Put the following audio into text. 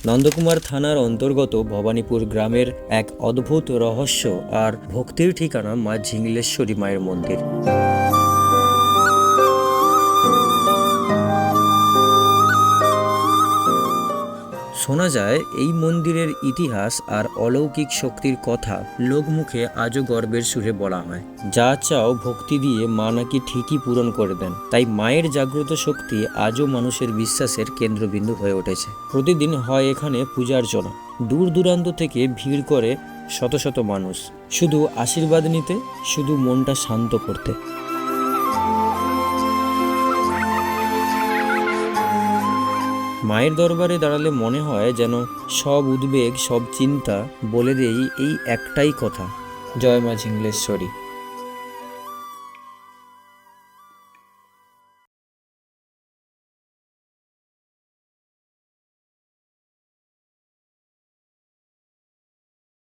নন্দকুমার থানার অন্তর্গত ভবানীপুর গ্রামের এক অদ্ভুত রহস্য আর ভক্তির ঠিকানা মা ঝিংলেশ্বরী মায়ের মন্দির। শোনা যায় এই মন্দিরের ইতিহাস আর অলৌকিক শক্তির কথা লোকমুখে আজও গর্বের সুরে বলা হয়। যা চাও ভক্তি দিয়ে মা নাকি ঠিকই পূরণ করে দেন। তাই মায়ের জাগ্রত শক্তি আজও মানুষের বিশ্বাসের কেন্দ্রবিন্দু হয়ে উঠেছে। প্রতিদিন হয় এখানে পূজার্চনা, দূর দূরান্ত থেকে ভিড় করে শত শত মানুষ, শুধু আশীর্বাদ নিতে, শুধু মনটা শান্ত করতে। মায়ের দরবারে দাঁড়ালে মনে হয় যেন সব উদ্বেগ, সব চিন্তা বলে দেই এই একটাই কথা, জয় মা ঝিংলেশ্বরী।